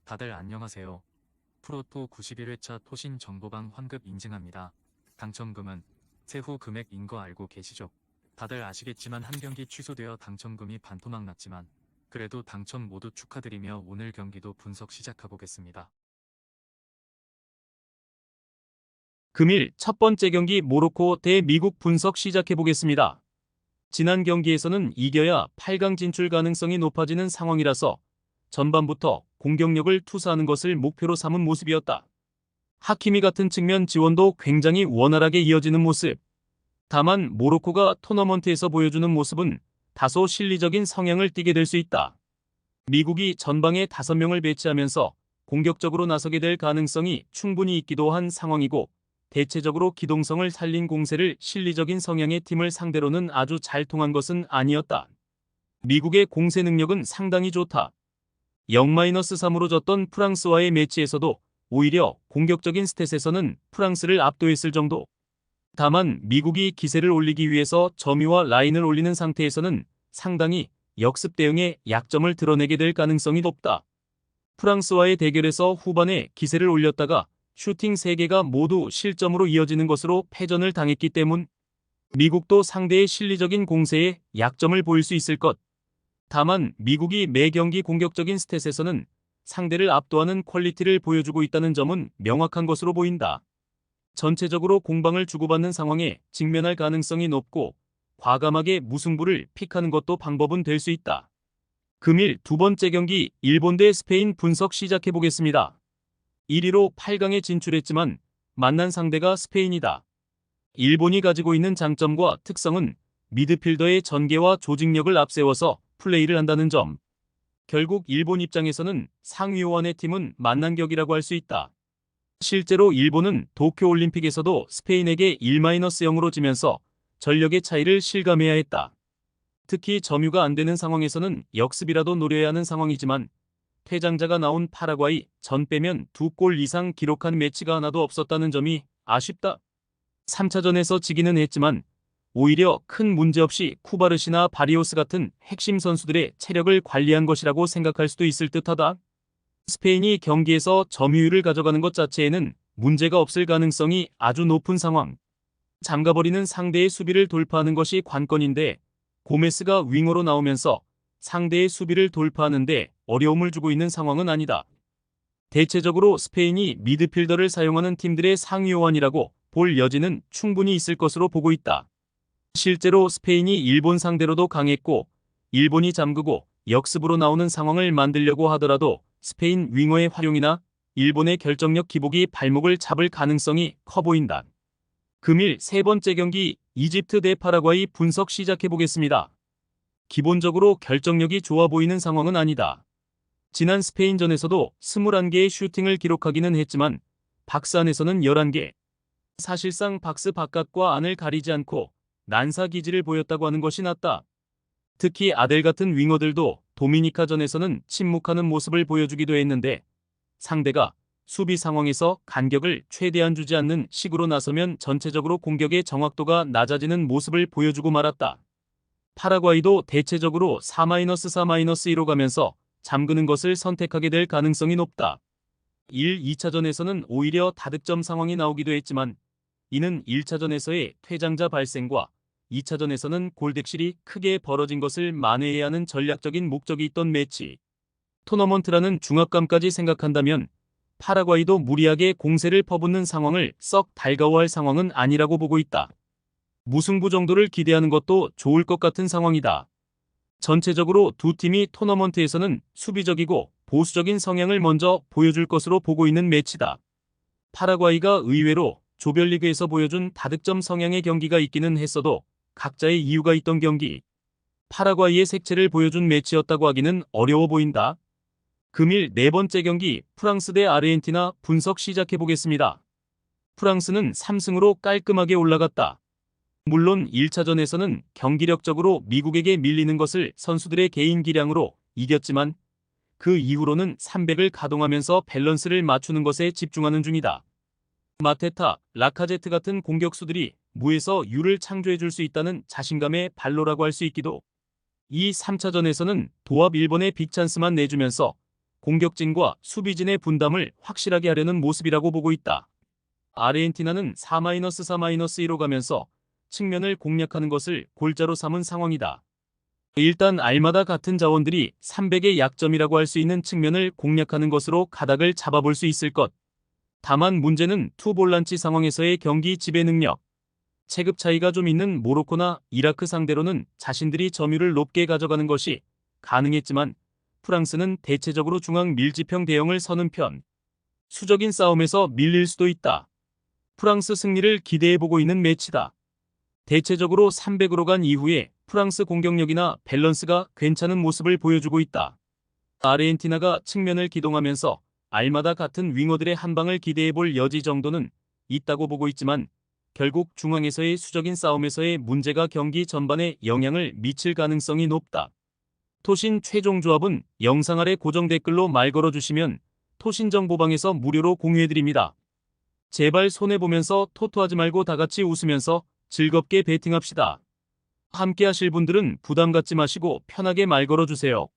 다들 안녕하세요. 프로토 91회차 토신 정보방 환급 인증합니다. 당첨금은 세후 금액인 거 알고 계시죠? 다들 아시겠지만 한 경기 취소되어 당첨금이 반토막 났지만 그래도 당첨 모두 축하드리며 오늘 경기도 분석 시작해보겠습니다. 금일 첫 번째 경기 모로코 대 미국 분석 시작해보겠습니다. 지난 경기에서는 이겨야 8강 진출 가능성이 높아지는 상황이라서 전반부터 공격력을 투사하는 것을 목표로 삼은 모습이었다. 하키미 같은 측면 지원도 굉장히 원활하게 이어지는 모습. 다만 모로코가 토너먼트에서 보여주는 모습은 다소 실리적인 성향을 띠게 될 수 있다. 미국이 전방에 5명을 배치하면서 공격적으로 나서게 될 가능성이 충분히 있기도 한 상황이고 대체적으로 기동성을 살린 공세를 실리적인 성향의 팀을 상대로는 아주 잘 통한 것은 아니었다. 미국의 공세 능력은 상당히 좋다. 0-3으로 졌던 프랑스와의 매치에서도 오히려 공격적인 스탯에서는 프랑스를 압도했을 정도. 다만 미국이 기세를 올리기 위해서 점유와 라인을 올리는 상태에서는 상당히 역습 대응의 약점을 드러내게 될 가능성이 높다. 프랑스와의 대결에서 후반에 기세를 올렸다가 슈팅 3개가 모두 실점으로 이어지는 것으로 패전을 당했기 때문 미국도 상대의 실리적인 공세에 약점을 보일 수 있을 것. 다만 미국이 매 경기 공격적인 스탯에서는 상대를 압도하는 퀄리티를 보여주고 있다는 점은 명확한 것으로 보인다. 전체적으로 공방을 주고받는 상황에 직면할 가능성이 높고 과감하게 무승부를 픽하는 것도 방법은 될 수 있다. 금일 두 번째 경기 일본 대 스페인 분석 시작해보겠습니다. 1위로 8강에 진출했지만 만난 상대가 스페인이다. 일본이 가지고 있는 장점과 특성은 미드필더의 전개와 조직력을 앞세워서 플레이를 한다는 점. 결국 일본 입장에서는 상위호환의 팀은 만난 격이라고 할 수 있다. 실제로 일본은 도쿄올림픽에서도 스페인에게 1-0으로 지면서 전력의 차이를 실감해야 했다. 특히 점유가 안 되는 상황에서는 역습이라도 노려야 하는 상황이지만 퇴장자가 나온 파라과이 전 빼면 2골 이상 기록한 매치가 하나도 없었다는 점이 아쉽다. 3차전에서 지기는 했지만 오히려 큰 문제 없이 쿠바르시나 바리오스 같은 핵심 선수들의 체력을 관리한 것이라고 생각할 수도 있을 듯하다. 스페인이 경기에서 점유율을 가져가는 것 자체에는 문제가 없을 가능성이 아주 높은 상황. 잠가버리는 상대의 수비를 돌파하는 것이 관건인데 고메스가 윙어로 나오면서 상대의 수비를 돌파하는데 어려움을 주고 있는 상황은 아니다. 대체적으로 스페인이 미드필더를 사용하는 팀들의 상위호환이라고 볼 여지는 충분히 있을 것으로 보고 있다. 실제로 스페인이 일본 상대로도 강했고 일본이 잠그고 역습으로 나오는 상황을 만들려고 하더라도 스페인 윙어의 활용이나 일본의 결정력 기복이 발목을 잡을 가능성이 커 보인다. 금일 세 번째 경기 이집트 대 파라과이 분석 시작해보겠습니다. 기본적으로 결정력이 좋아 보이는 상황은 아니다. 지난 스페인전에서도 21개의 슈팅을 기록하기는 했지만 박스 안에서는 11개. 사실상 박스 바깥과 안을 가리지 않고 난사 기질을 보였다고 하는 것이 낫다. 특히 아델 같은 윙어들도 도미니카전에서는 침묵하는 모습을 보여주기도 했는데 상대가 수비 상황에서 간격을 최대한 주지 않는 식으로 나서면 전체적으로 공격의 정확도가 낮아지는 모습을 보여주고 말았다. 파라과이도 대체적으로 4-4-2로 가면서 잠그는 것을 선택하게 될 가능성이 높다. 1, 2차전에서는 오히려 다득점 상황이 나오기도 했지만 이는 1차전에서의 퇴장자 발생과 2차전에서는 골득실이 크게 벌어진 것을 만회해야 하는 전략적인 목적이 있던 매치. 토너먼트라는 중압감까지 생각한다면 파라과이도 무리하게 공세를 퍼붓는 상황을 썩 달가워할 상황은 아니라고 보고 있다. 무승부 정도를 기대하는 것도 좋을 것 같은 상황이다. 전체적으로 두 팀이 토너먼트에서는 수비적이고 보수적인 성향을 먼저 보여줄 것으로 보고 있는 매치다. 파라과이가 의외로 조별리그에서 보여준 다득점 성향의 경기가 있기는 했어도 각자의 이유가 있던 경기. 파라과이의 색채를 보여준 매치였다고 하기는 어려워 보인다. 금일 네 번째 경기 프랑스 대 아르헨티나 분석 시작해보겠습니다. 프랑스는 3승으로 깔끔하게 올라갔다. 물론 1차전에서는 경기력적으로 미국에게 밀리는 것을 선수들의 개인 기량으로 이겼지만 그 이후로는 300을 가동하면서 밸런스를 맞추는 것에 집중하는 중이다. 마테타, 라카제트 같은 공격수들이 무에서 유를 창조해줄 수 있다는 자신감의 발로라고 할 수 있기도. 이 3차전에서는 도합 일본의 빅찬스만 내주면서 공격진과 수비진의 분담을 확실하게 하려는 모습이라고 보고 있다. 아르헨티나는 4-4-2로 가면서 측면을 공략하는 것을 골자로 삼은 상황이다. 일단 알마다 같은 자원들이 300의 약점이라고 할 수 있는 측면을 공략하는 것으로 가닥을 잡아볼 수 있을 것. 다만 문제는 투볼란치 상황에서의 경기 지배 능력. 체급 차이가 좀 있는 모로코나 이라크 상대로는 자신들이 점유를 높게 가져가는 것이 가능했지만 프랑스는 대체적으로 중앙 밀집형 대형을 서는 편. 수적인 싸움에서 밀릴 수도 있다. 프랑스 승리를 기대해보고 있는 매치다. 대체적으로 300으로 간 이후에 프랑스 공격력이나 밸런스가 괜찮은 모습을 보여주고 있다. 아르헨티나가 측면을 기동하면서 알마다 같은 윙어들의 한방을 기대해볼 여지 정도는 있다고 보고 있지만 결국 중앙에서의 수적인 싸움에서의 문제가 경기 전반에 영향을 미칠 가능성이 높다. 토신 최종 조합은 영상 아래 고정 댓글로 말 걸어주시면 토신 정보방에서 무료로 공유해드립니다. 제발 손해보면서 토토하지 말고 다같이 웃으면서 즐겁게 베팅합시다. 함께 하실 분들은 부담 갖지 마시고 편하게 말 걸어주세요.